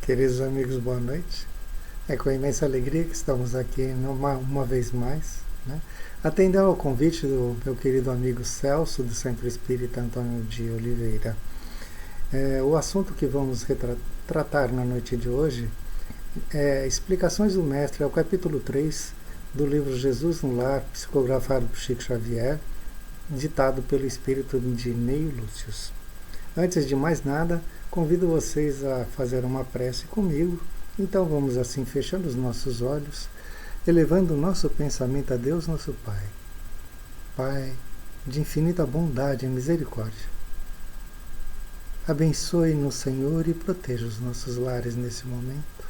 Queridos amigos, boa noite. É com imensa alegria que estamos aqui uma vez mais, né? Atendendo ao convite do meu querido amigo Celso, do Centro Espírita Antônio de Oliveira. O assunto que vamos tratar na noite de hoje é Explicações do Mestre, é o capítulo 3 do livro Jesus no Lar, psicografado por Chico Xavier, ditado pelo espírito de Neio Lúcius. Antes de mais nada, convido vocês a fazer uma prece comigo. Então vamos assim, fechando os nossos olhos, elevando o nosso pensamento a Deus, nosso Pai. Pai de infinita bondade e misericórdia, abençoe-nos, Senhor, e proteja os nossos lares nesse momento,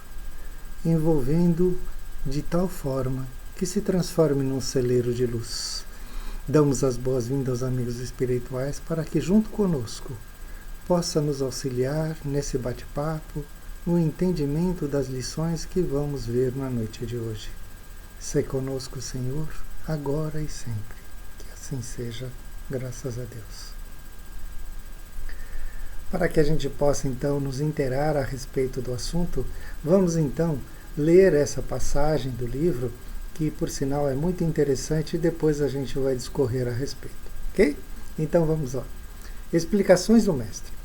envolvendo de tal forma que se transforme num celeiro de luz. Damos as boas-vindas aos amigos espirituais para que, junto conosco, possa nos auxiliar nesse bate-papo, no entendimento das lições que vamos ver na noite de hoje. Sê conosco, Senhor, agora e sempre. Que assim seja, graças a Deus. Para que a gente possa, então, nos inteirar a respeito do assunto, vamos, então, ler essa passagem do livro, que, por sinal, é muito interessante, e depois a gente vai discorrer a respeito. Ok? Então, vamos lá. Explicações do Mestre.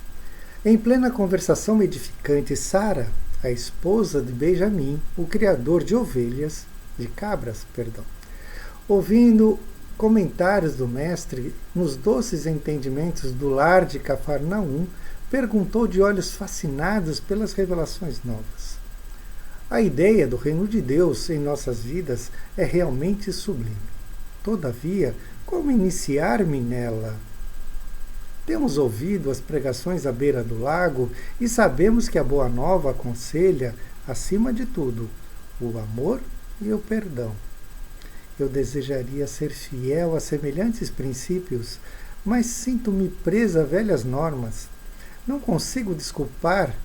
Em plena conversação edificante, Sara, a esposa de Benjamim, o criador de cabras, ouvindo comentários do mestre nos doces entendimentos do lar de Cafarnaum, perguntou de olhos fascinados pelas revelações novas. A ideia do reino de Deus em nossas vidas é realmente sublime. Todavia, como iniciar-me nela? Temos ouvido as pregações à beira do lago e sabemos que a Boa Nova aconselha, acima de tudo, o amor e o perdão. Eu desejaria ser fiel a semelhantes princípios, mas sinto-me presa a velhas normas. Não consigo desculpar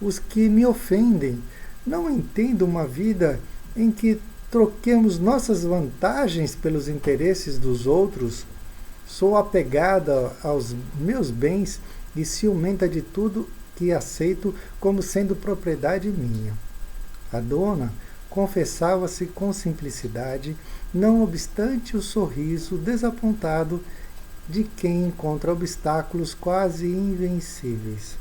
os que me ofendem. Não entendo uma vida em que troquemos nossas vantagens pelos interesses dos outros. Sou apegada aos meus bens e ciumenta de tudo que aceito como sendo propriedade minha. A dona confessava-se com simplicidade, não obstante o sorriso desapontado de quem encontra obstáculos quase invencíveis.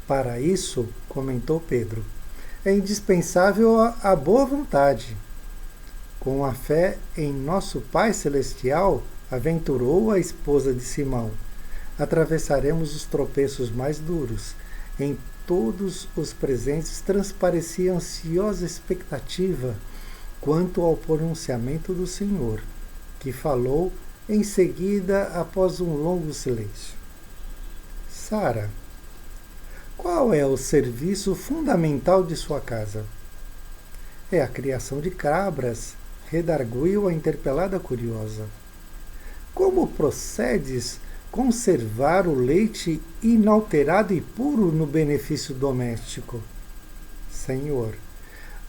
Para isso, comentou Pedro, é indispensável a boa vontade. Com a fé em nosso Pai Celestial, aventurou a esposa de Simão, atravessaremos os tropeços mais duros. Em todos os presentes transparecia ansiosa expectativa quanto ao pronunciamento do Senhor, que falou em seguida após um longo silêncio. Sara, qual é o serviço fundamental de sua casa? É a criação de cabras, redarguiu a interpelada curiosa. Como procedes conservar o leite inalterado e puro no benefício doméstico? Senhor,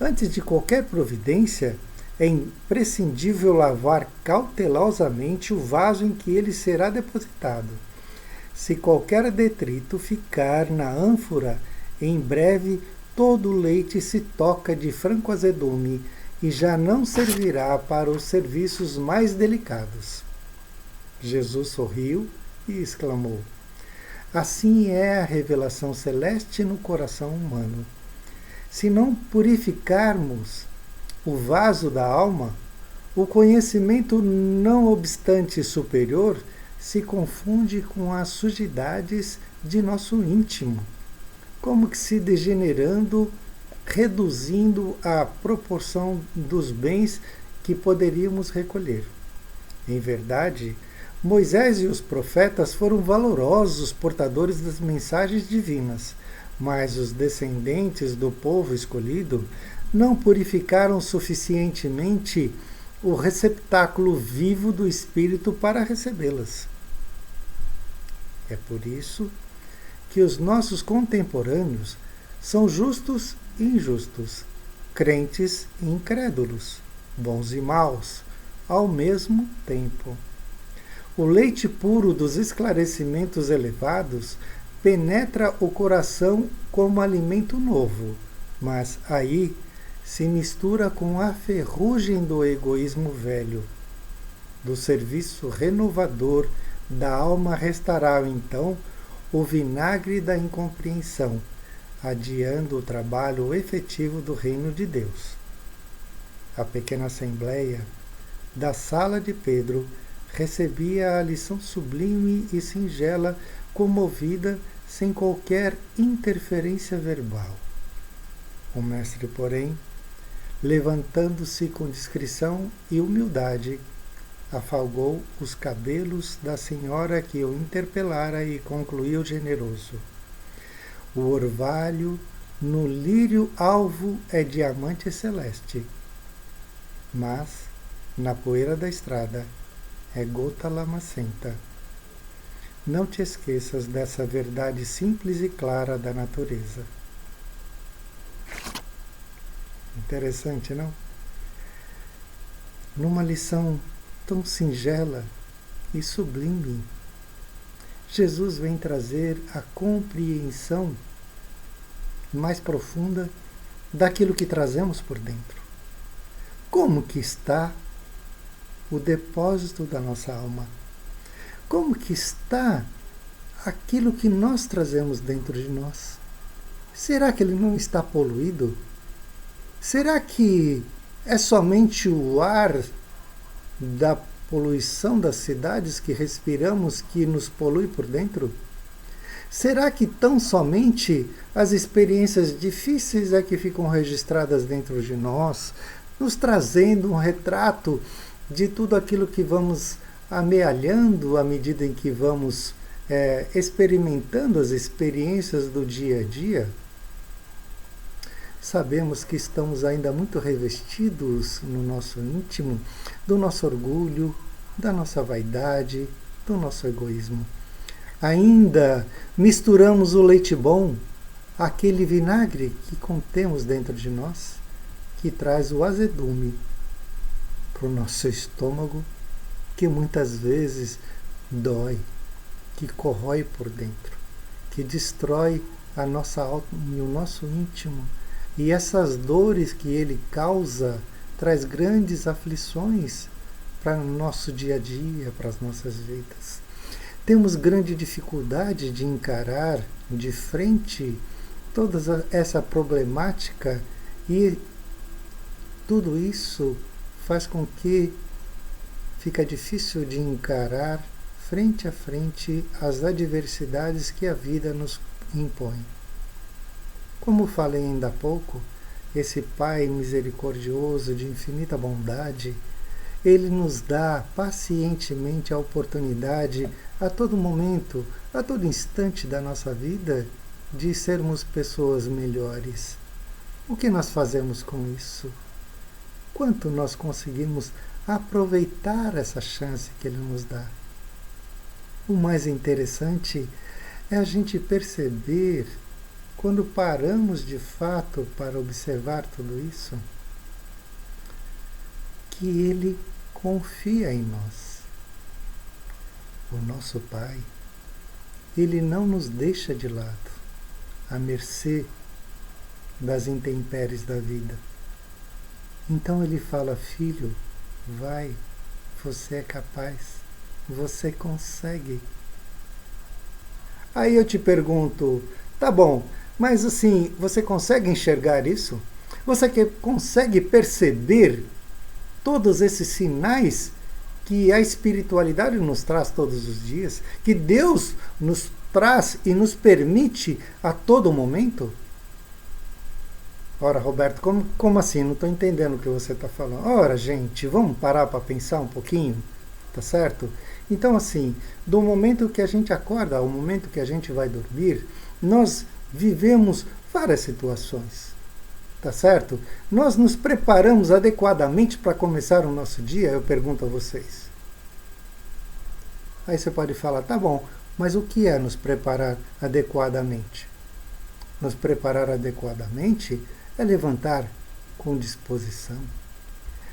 antes de qualquer providência, é imprescindível lavar cautelosamente o vaso em que ele será depositado. Se qualquer detrito ficar na ânfora, em breve todo o leite se toca de franco azedume e já não servirá para os serviços mais delicados. Jesus sorriu e exclamou: assim é a revelação celeste no coração humano. Se não purificarmos o vaso da alma, o conhecimento, não obstante superior, se confunde com as sujidades de nosso íntimo, como que se degenerando, reduzindo a proporção dos bens que poderíamos recolher. Em verdade, Moisés e os profetas foram valorosos portadores das mensagens divinas, mas os descendentes do povo escolhido não purificaram suficientemente o receptáculo vivo do Espírito para recebê-las. É por isso que os nossos contemporâneos são justos e injustos, crentes e incrédulos, bons e maus, ao mesmo tempo. O leite puro dos esclarecimentos elevados penetra o coração como alimento novo, mas aí se mistura com a ferrugem do egoísmo velho. Do serviço renovador da alma restará, então, o vinagre da incompreensão, adiando o trabalho efetivo do reino de Deus. A pequena assembleia da sala de Pedro recebia a lição sublime e singela, comovida, sem qualquer interferência verbal. O mestre, porém, levantando-se com discrição e humildade, afagou os cabelos da senhora que o interpelara e concluiu generoso: o orvalho no lírio alvo é diamante celeste, mas na poeira da estrada é gota lamacenta. Não te esqueças dessa verdade simples e clara da natureza. Interessante, não? Numa lição tão singela e sublime, Jesus vem trazer a compreensão mais profunda daquilo que trazemos por dentro. Como que está o depósito da nossa alma? Como que está aquilo que nós trazemos dentro de nós? Será que ele não está poluído? Será que é somente o ar da poluição das cidades que respiramos que nos polui por dentro? Será que tão somente as experiências difíceis é que ficam registradas dentro de nós, nos trazendo um retrato de tudo aquilo que vamos amealhando à medida em que vamos experimentando as experiências do dia a dia? Sabemos que estamos ainda muito revestidos no nosso íntimo do nosso orgulho, da nossa vaidade, do nosso egoísmo. Ainda misturamos o leite bom, aquele vinagre que contemos dentro de nós, que traz o azedume para o nosso estômago, que muitas vezes dói, que corrói por dentro, que destrói a nossa alma e o nosso íntimo. E essas dores que ele causa traz grandes aflições para o nosso dia a dia, para as nossas vidas. Temos grande dificuldade de encarar de frente toda essa problemática e tudo isso faz com que fica difícil de encarar frente a frente as adversidades que a vida nos impõe. Como falei ainda há pouco, esse Pai misericordioso de infinita bondade, Ele nos dá pacientemente a oportunidade, a todo momento, a todo instante da nossa vida, de sermos pessoas melhores. O que nós fazemos com isso? Quanto nós conseguimos aproveitar essa chance que Ele nos dá? O mais interessante é a gente perceber, quando paramos de fato para observar tudo isso, que Ele confia em nós. O nosso Pai, Ele não nos deixa de lado, à mercê das intempéries da vida. Então Ele fala: filho, vai, você é capaz, você consegue. Aí eu te pergunto, tá bom, mas assim, você consegue enxergar isso? Você consegue perceber todos esses sinais que a espiritualidade nos traz todos os dias? Que Deus nos traz e nos permite a todo momento? Ora, Roberto, como assim? Não estou entendendo o que você está falando. Ora, gente, vamos parar para pensar um pouquinho? Tá certo? Então, assim, do momento que a gente acorda ao momento que a gente vai dormir, nós vivemos várias situações, tá certo? Nós nos preparamos adequadamente para começar o nosso dia, eu pergunto a vocês. Aí você pode falar, tá bom, mas o que é nos preparar adequadamente? Nos preparar adequadamente é levantar com disposição.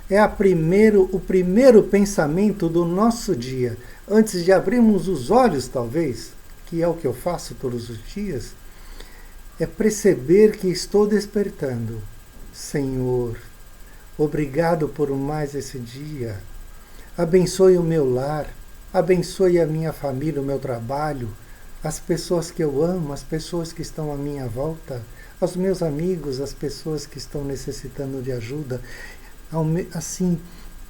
É o primeiro pensamento do nosso dia, antes de abrirmos os olhos, talvez, que é o que eu faço todos os dias, é perceber que estou despertando. Senhor, obrigado por mais esse dia. Abençoe o meu lar, abençoe a minha família, o meu trabalho, as pessoas que eu amo, as pessoas que estão à minha volta, aos meus amigos, as pessoas que estão necessitando de ajuda. Assim,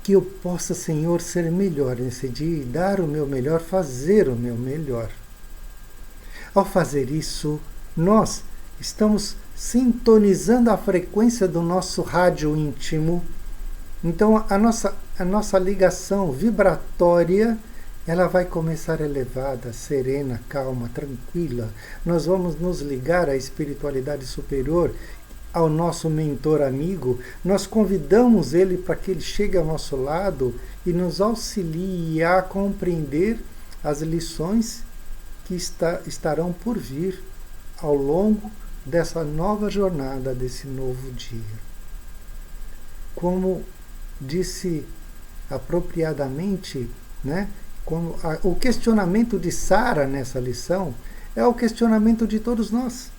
que eu possa, Senhor, ser melhor nesse dia e dar o meu melhor, fazer o meu melhor. Ao fazer isso, nós estamos sintonizando a frequência do nosso rádio íntimo. Então a nossa ligação vibratória, ela vai começar elevada, serena, calma, tranquila. Nós vamos nos ligar à espiritualidade superior, ao nosso mentor amigo. Nós convidamos ele para que ele chegue ao nosso lado e nos auxilie a compreender as lições que estarão por vir ao longo dessa nova jornada, desse novo dia. Como disse apropriadamente, né? O questionamento de Sara nessa lição é o questionamento de todos nós.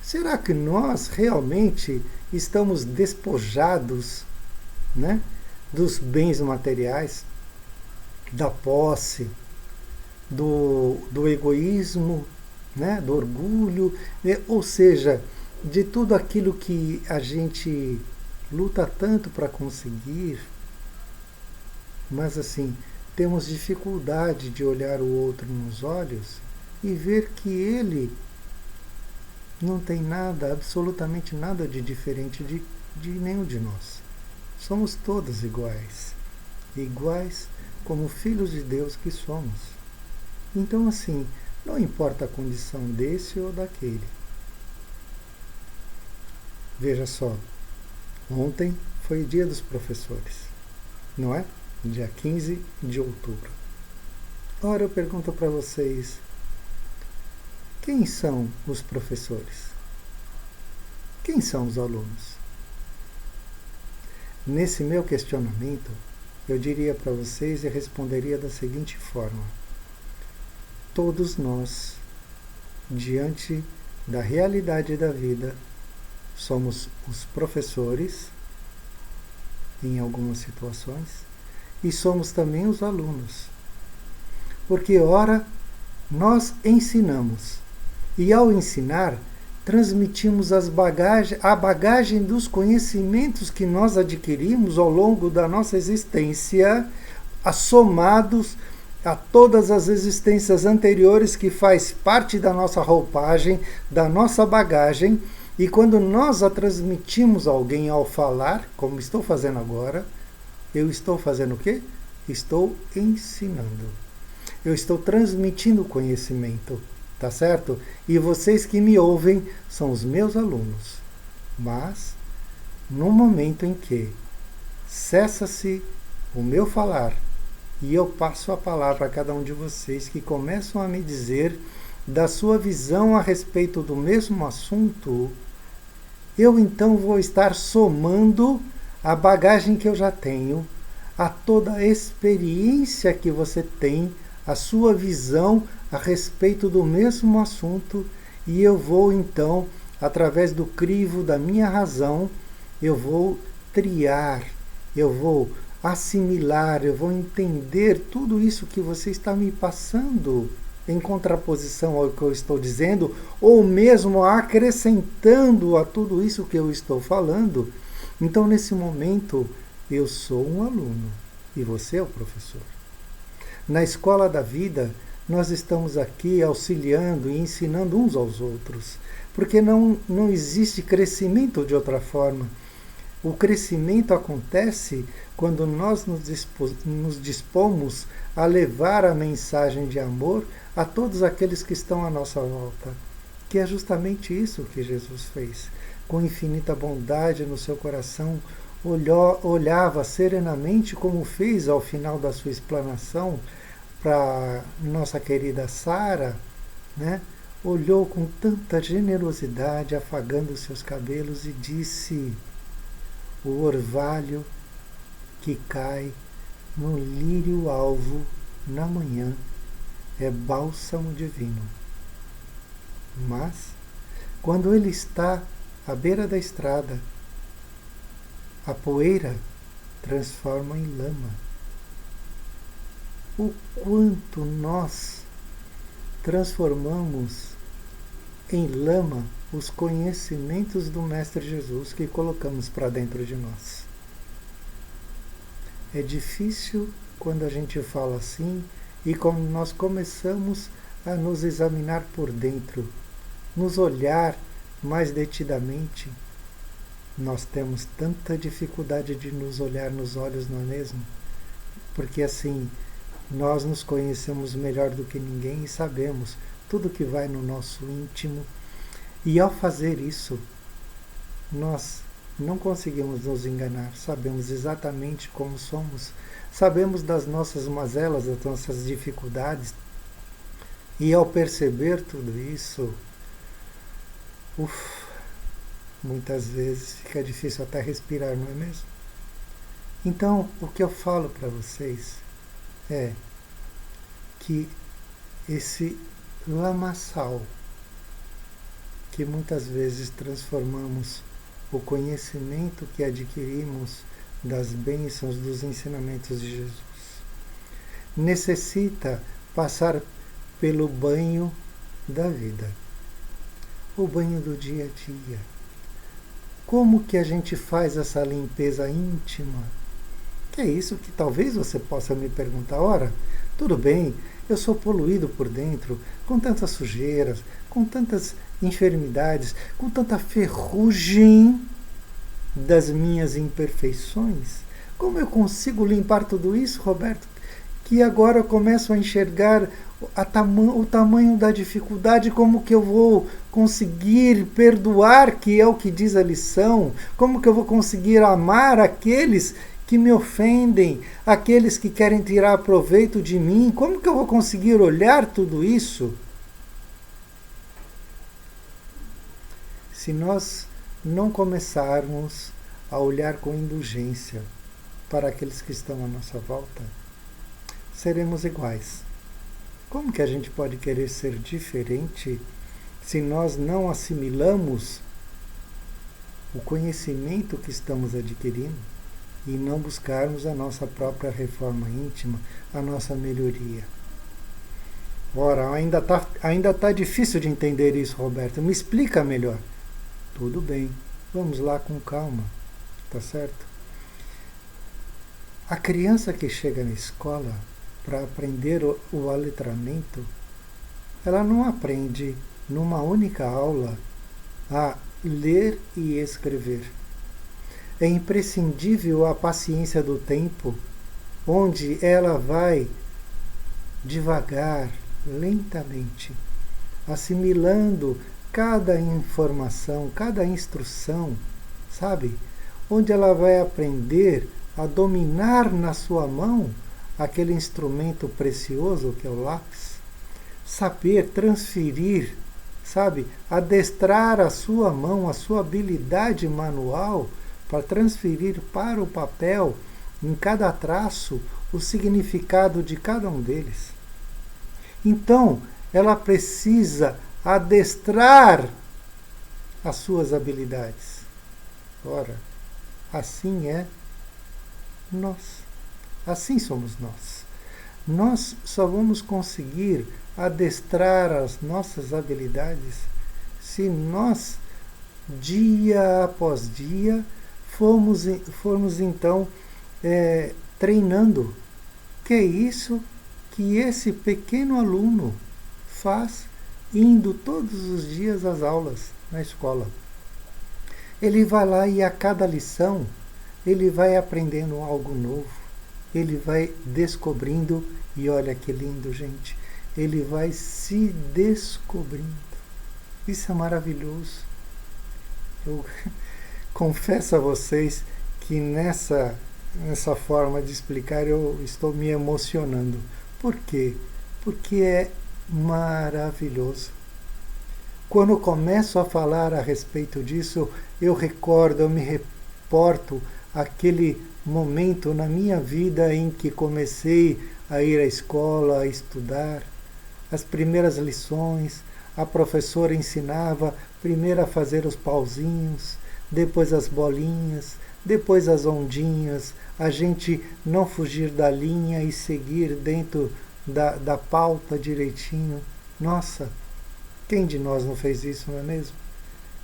Será que nós realmente estamos despojados, né, dos bens materiais, da posse, do egoísmo, né, do orgulho, ou seja, de tudo aquilo que a gente luta tanto para conseguir, mas assim, temos dificuldade de olhar o outro nos olhos e ver que ele não tem nada, absolutamente nada de diferente de nenhum de nós. Somos todos iguais. Iguais como filhos de Deus que somos. Então, assim, não importa a condição desse ou daquele. Veja só, ontem foi o Dia dos Professores, não é? Dia 15 de outubro. Ora, eu pergunto para vocês, quem são os professores? Quem são os alunos? Nesse meu questionamento, eu diria para vocês e responderia da seguinte forma: todos nós, diante da realidade da vida, somos os professores em algumas situações e somos também os alunos. Porque, ora, nós ensinamos e, ao ensinar, transmitimos a bagagem dos conhecimentos que nós adquirimos ao longo da nossa existência, somados a todas as existências anteriores, que faz parte da nossa roupagem, da nossa bagagem, e quando nós a transmitimos a alguém ao falar, como estou fazendo agora, eu estou fazendo o quê? Estou ensinando. Eu estou transmitindo conhecimento, tá certo? E vocês que me ouvem são os meus alunos. Mas, no momento em que cessa-se o meu falar e eu passo a palavra a cada um de vocês que começam a me dizer da sua visão a respeito do mesmo assunto, eu então vou estar somando a bagagem que eu já tenho, a toda a experiência que você tem, a sua visão a respeito do mesmo assunto, e eu vou então, através do crivo da minha razão, eu vou triar, eu vou assimilar, eu vou entender tudo isso que você está me passando em contraposição ao que eu estou dizendo, ou mesmo acrescentando a tudo isso que eu estou falando. Então, nesse momento, eu sou um aluno e você é o professor. Na escola da vida, nós estamos aqui auxiliando e ensinando uns aos outros, porque não existe crescimento de outra forma. O crescimento acontece quando nós nos dispomos a levar a mensagem de amor a todos aqueles que estão à nossa volta, que é justamente isso que Jesus fez. Com infinita bondade no seu coração, olhava serenamente, como fez ao final da sua explanação para nossa querida Sara, né? Olhou com tanta generosidade, afagando seus cabelos, e disse: o orvalho que cai no lírio alvo na manhã é bálsamo divino. Mas, quando ele está à beira da estrada, a poeira transforma em lama. O quanto nós transformamos em lama os conhecimentos do Mestre Jesus que colocamos para dentro de nós. É difícil quando a gente fala assim e quando nós começamos a nos examinar por dentro, nos olhar mais detidamente. Nós temos tanta dificuldade de nos olhar nos olhos, não é mesmo? Porque assim, nós nos conhecemos melhor do que ninguém e sabemos tudo que vai no nosso íntimo. E ao fazer isso, nós não conseguimos nos enganar, sabemos exatamente como somos, sabemos das nossas mazelas, das nossas dificuldades. E ao perceber tudo isso, muitas vezes fica difícil até respirar, não é mesmo? Então, o que eu falo para vocês é que esse lamaçal que muitas vezes transformamos o conhecimento que adquirimos das bênçãos dos ensinamentos de Jesus necessita passar pelo banho da vida, o banho do dia a dia. Como que a gente faz essa limpeza íntima? Que é isso que talvez você possa me perguntar. Ora, tudo bem, eu sou poluído por dentro, com tantas sujeiras, com tantas enfermidades, com tanta ferrugem das minhas imperfeições. Como eu consigo limpar tudo isso, Roberto? Que agora eu começo a enxergar o tamanho da dificuldade, como que eu vou conseguir perdoar, que é o que diz a lição, como que eu vou conseguir amar aqueles que me ofendem, aqueles que querem tirar proveito de mim, como que eu vou conseguir olhar tudo isso? Se nós não começarmos a olhar com indulgência para aqueles que estão à nossa volta, seremos iguais. Como que a gente pode querer ser diferente se nós não assimilamos o conhecimento que estamos adquirindo e não buscarmos a nossa própria reforma íntima, a nossa melhoria? Ora, ainda tá difícil de entender isso, Roberto. Me explica melhor. Tudo bem, vamos lá com calma, tá certo? A criança que chega na escola para aprender o aletramento, ela não aprende numa única aula a ler e escrever. É imprescindível a paciência do tempo, onde ela vai devagar, lentamente, assimilando cada informação, cada instrução, sabe? Onde ela vai aprender a dominar na sua mão aquele instrumento precioso que é o lápis, saber transferir, sabe? Adestrar a sua mão, a sua habilidade manual para transferir para o papel, em cada traço, o significado de cada um deles. Então, ela precisa adestrar as suas habilidades. Ora, assim é nós. Assim somos nós. Nós só vamos conseguir adestrar as nossas habilidades se nós, dia após dia, formos então treinando. Que é isso que esse pequeno aluno faz indo todos os dias às aulas na escola. Ele vai lá e a cada lição ele vai aprendendo algo novo, ele vai descobrindo, e olha que lindo, gente, ele vai se descobrindo. Isso é maravilhoso. Eu confesso a vocês que nessa forma de explicar eu estou me emocionando. Por quê? Porque é maravilhoso. Quando eu começo a falar a respeito disso, eu me reporto àquele momento na minha vida em que comecei a ir à escola, a estudar, as primeiras lições, a professora ensinava primeiro a fazer os pauzinhos, depois as bolinhas, depois as ondinhas, a gente não fugir da linha e seguir dentro da pauta direitinho. Nossa, quem de nós não fez isso, não é mesmo?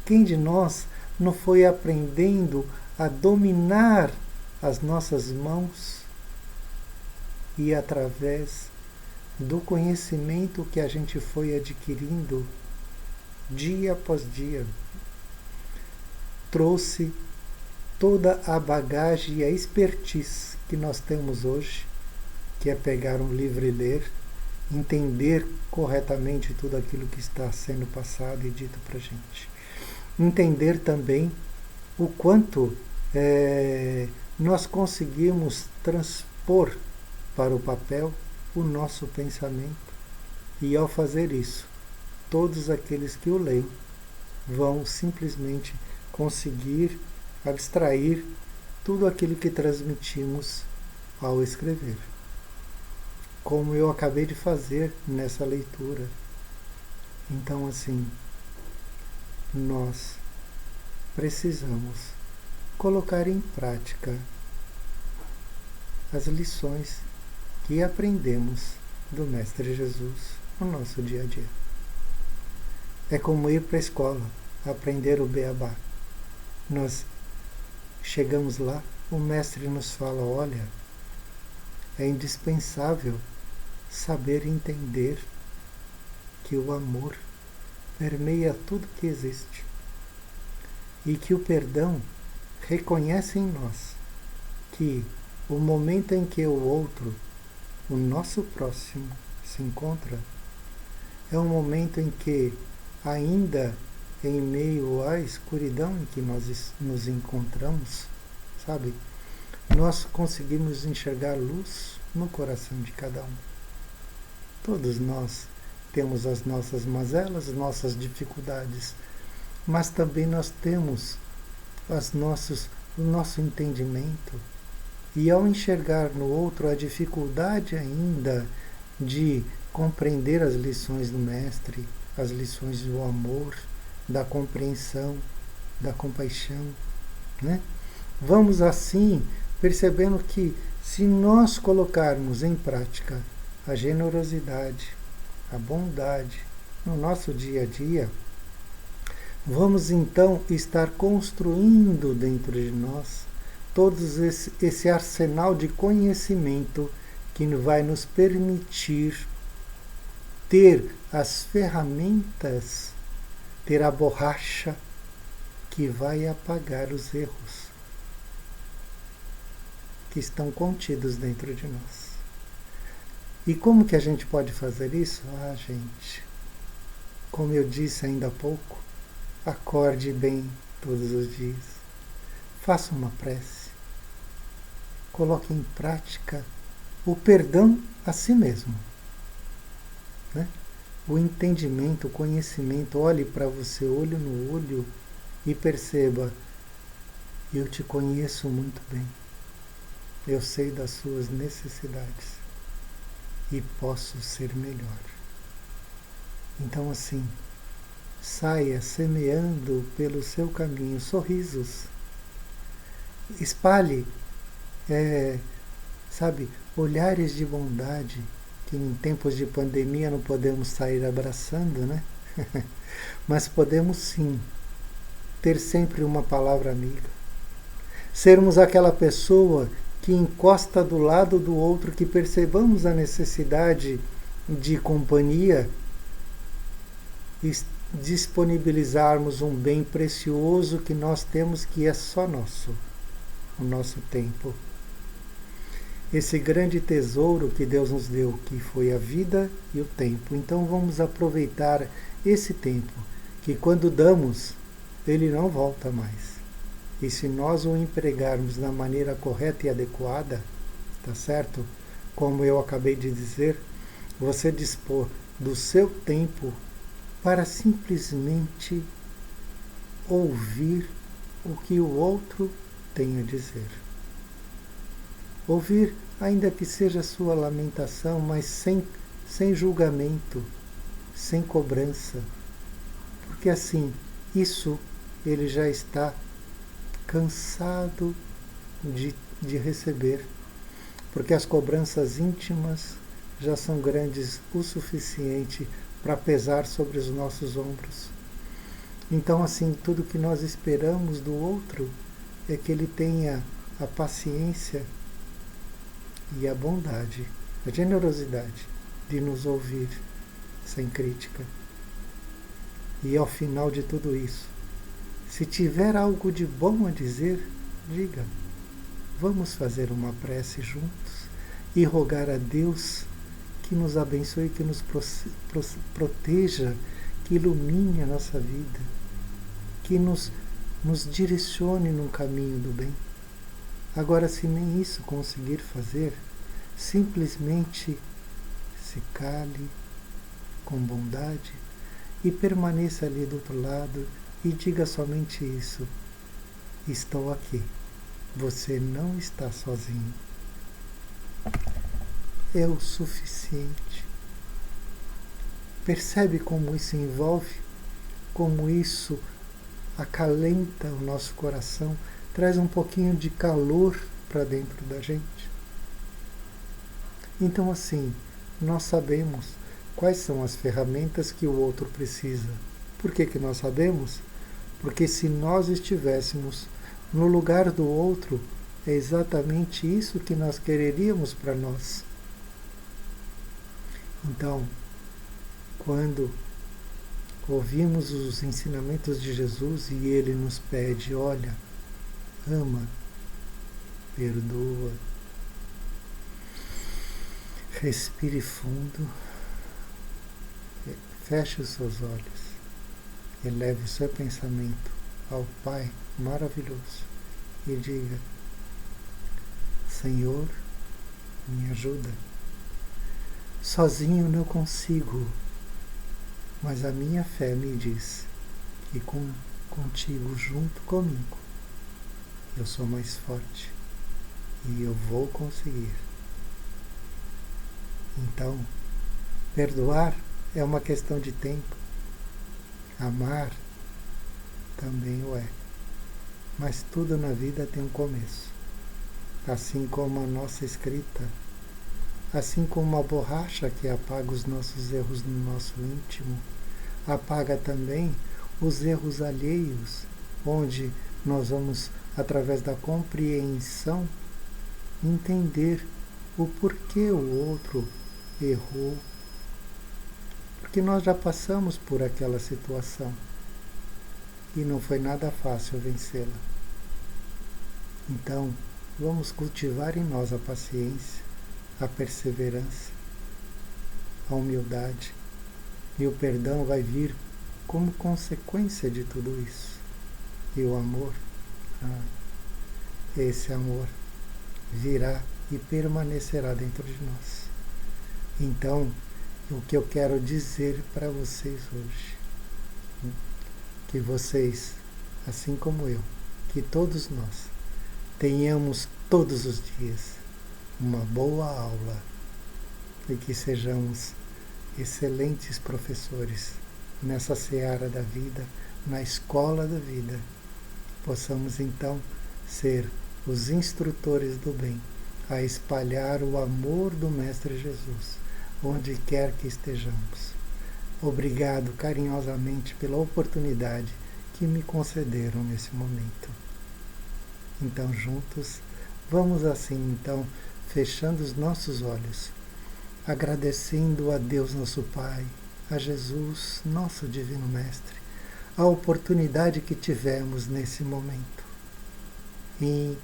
Quem de nós não foi aprendendo a dominar as nossas mãos e através do conhecimento que a gente foi adquirindo dia após dia, trouxe toda a bagagem e a expertise que nós temos hoje, que é pegar um livro e ler, entender corretamente tudo aquilo que está sendo passado e dito para a gente. Entender também o quanto nós conseguimos transpor para o papel o nosso pensamento. E ao fazer isso, todos aqueles que o leem vão simplesmente conseguir abstrair tudo aquilo que transmitimos ao escrever. Como eu acabei de fazer nessa leitura. Então, assim, nós precisamos colocar em prática as lições que aprendemos do Mestre Jesus no nosso dia a dia. É como ir para a escola, aprender o beabá. Nós chegamos lá, o Mestre nos fala, olha, é indispensável saber entender que o amor permeia tudo que existe e que o perdão reconhece em nós que o momento em que o outro, o nosso próximo, se encontra é um momento em que, ainda em meio à escuridão em que nós nos encontramos, sabe, nós conseguimos enxergar luz no coração de cada um. Todos nós temos as nossas mazelas, as nossas dificuldades, mas também nós temos o nosso entendimento. E ao enxergar no outro a dificuldade ainda de compreender as lições do Mestre, as lições do amor, da compreensão, da compaixão, né? Vamos assim percebendo que se nós colocarmos em prática a generosidade, a bondade no nosso dia a dia, vamos então estar construindo dentro de nós todo esse arsenal de conhecimento que vai nos permitir ter as ferramentas, ter a borracha que vai apagar os erros que estão contidos dentro de nós. E como que a gente pode fazer isso? Gente, como eu disse ainda há pouco, acorde bem todos os dias, faça uma prece, coloque em prática o perdão a si mesmo, né? O entendimento, o conhecimento, olhe para você olho no olho e perceba, eu te conheço muito bem, eu sei das suas necessidades e posso ser melhor. Então, assim, saia semeando pelo seu caminho sorrisos, espalhe, olhares de bondade, que em tempos de pandemia não podemos sair abraçando, né? Mas podemos sim ter sempre uma palavra amiga, sermos aquela pessoa que encosta do lado do outro, que percebamos a necessidade de companhia e disponibilizarmos um bem precioso que nós temos, que é só nosso, o nosso tempo. Esse grande tesouro que Deus nos deu, que foi a vida e o tempo. Então vamos aproveitar esse tempo, que quando damos, ele não volta mais. E se nós o empregarmos da maneira correta e adequada, tá certo? Como eu acabei de dizer, você dispor do seu tempo para simplesmente ouvir o que o outro tem a dizer. Ouvir, ainda que seja a sua lamentação, mas sem sem julgamento, sem cobrança, porque assim, isso ele já está cansado de receber, porque as cobranças íntimas já são grandes o suficiente para pesar sobre os nossos ombros. Então, assim, tudo que nós esperamos do outro é que ele tenha a paciência e a bondade, a generosidade de nos ouvir sem crítica. E ao final de tudo isso, se tiver algo de bom a dizer, diga. Vamos fazer uma prece juntos e rogar a Deus que nos abençoe, que nos proteja, que ilumine a nossa vida, que nos direcione no caminho do bem. Agora, se nem isso conseguir fazer, simplesmente se cale com bondade e permaneça ali do outro lado e diga somente isso: estou aqui, você não está sozinho. É o suficiente. Percebe como isso envolve, como isso acalenta o nosso coração, traz um pouquinho de calor para dentro da gente. Então, assim, nós sabemos quais são as ferramentas que o outro precisa. Por que nós sabemos? Porque se nós estivéssemos no lugar do outro, é exatamente isso que nós quereríamos para nós. Então, quando ouvimos os ensinamentos de Jesus e ele nos pede, olha, ama, perdoa, respire fundo, feche os seus olhos, eleve o seu pensamento ao Pai maravilhoso e diga: Senhor, me ajuda. Sozinho não consigo, mas a minha fé me diz que contigo, junto comigo, eu sou mais forte e eu vou conseguir. Então, perdoar é uma questão de tempo. Amar também o é. Mas tudo na vida tem um começo. Assim como a nossa escrita, assim como a borracha que apaga os nossos erros no nosso íntimo, apaga também os erros alheios, onde nós vamos, através da compreensão, entender o porquê o outro errou, porque nós já passamos por aquela situação e não foi nada fácil vencê-la. Então, vamos cultivar em nós a paciência, a perseverança, a humildade, e o perdão vai vir como consequência de tudo isso. E o amor, esse amor virá e permanecerá dentro de nós. Então, o que eu quero dizer para vocês hoje, que vocês, assim como eu, que todos nós, tenhamos todos os dias uma boa aula e que sejamos excelentes professores nessa seara da vida, na escola da vida. Possamos então ser os instrutores do bem, a espalhar o amor do Mestre Jesus, onde quer que estejamos. Obrigado carinhosamente pela oportunidade que me concederam nesse momento. Então, juntos, vamos assim, então, fechando os nossos olhos, agradecendo a Deus nosso Pai, a Jesus, nosso Divino Mestre, a oportunidade que tivemos nesse momento. E,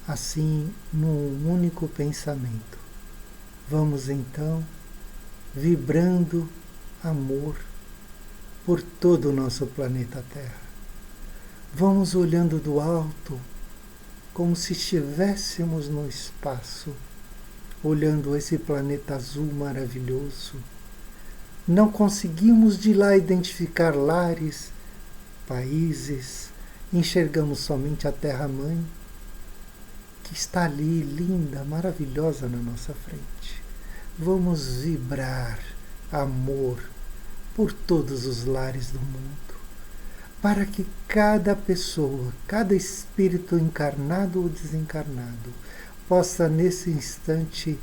assim, num único pensamento, vamos então vibrando amor por todo o nosso planeta Terra. Vamos olhando do alto, como se estivéssemos no espaço, olhando esse planeta azul maravilhoso. Não conseguimos de lá identificar lares, países, enxergamos somente a Terra-mãe, que está ali, linda, maravilhosa na nossa frente. vamos vibrar amor por todos os lares do mundo, para que cada pessoa, cada espírito encarnado ou desencarnado, possa nesse instante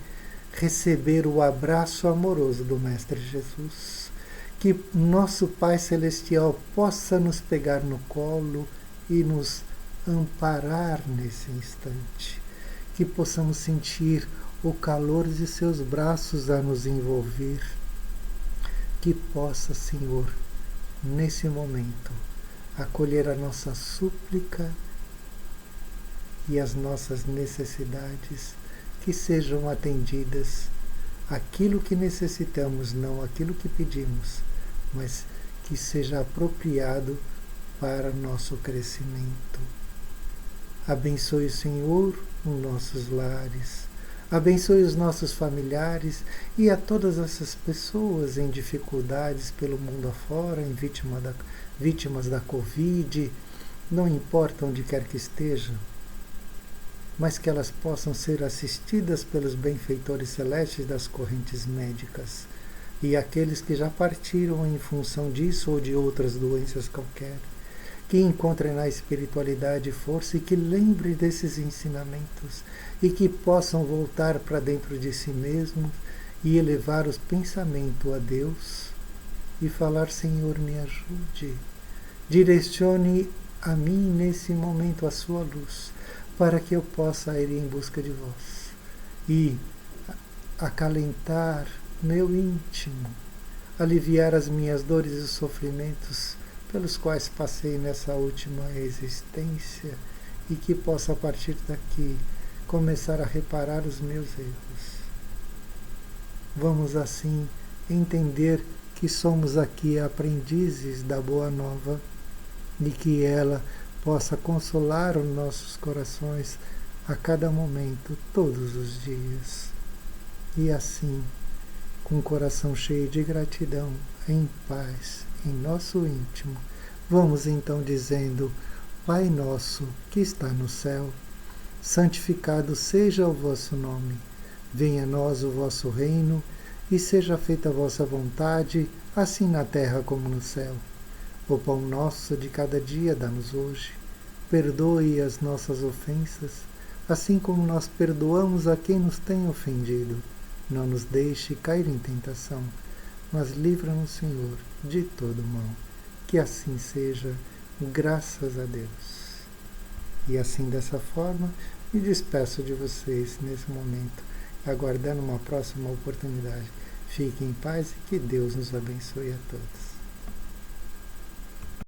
receber o abraço amoroso do Mestre Jesus. Que nosso Pai Celestial possa nos pegar no colo e nos amparar nesse instante. Que possamos sentir o calor de seus braços a nos envolver. Que possa, Senhor, nesse momento, acolher a nossa súplica e as nossas necessidades, que sejam atendidas, aquilo que necessitamos, não aquilo que pedimos, mas que seja apropriado para nosso crescimento. Abençoe o Senhor os nossos lares, abençoe os nossos familiares e a todas essas pessoas em dificuldades pelo mundo afora, vítimas da Covid, não importa onde quer que estejam, mas que elas possam ser assistidas pelos benfeitores celestes das correntes médicas e aqueles que já partiram em função disso ou de outras doenças qualquer, que encontrem na espiritualidade força e que lembrem desses ensinamentos e que possam voltar para dentro de si mesmos e elevar os pensamentos a Deus e falar: Senhor, me ajude, direcione a mim nesse momento a sua luz, para que eu possa ir em busca de vós e acalentar meu íntimo, aliviar as minhas dores e sofrimentos pelos quais passei nessa última existência e que possa a partir daqui começar a reparar os meus erros. Vamos assim entender que somos aqui aprendizes da Boa Nova e que ela possa consolar os nossos corações a cada momento, todos os dias. E assim, com o coração cheio de gratidão, em paz, em nosso íntimo, vamos então dizendo: Pai nosso que está no céu, santificado seja o vosso nome. Venha a nós o vosso reino e seja feita a vossa vontade, assim na terra como no céu. O pão nosso de cada dia dá-nos hoje. Perdoe as nossas ofensas, assim como nós perdoamos a quem nos tem ofendido. Não nos deixe cair em tentação, mas livra-nos, Senhor, de todo mal. Que assim seja, graças a Deus. E assim, dessa forma, me despeço de vocês nesse momento, aguardando uma próxima oportunidade. Fiquem em paz e que Deus nos abençoe a todos.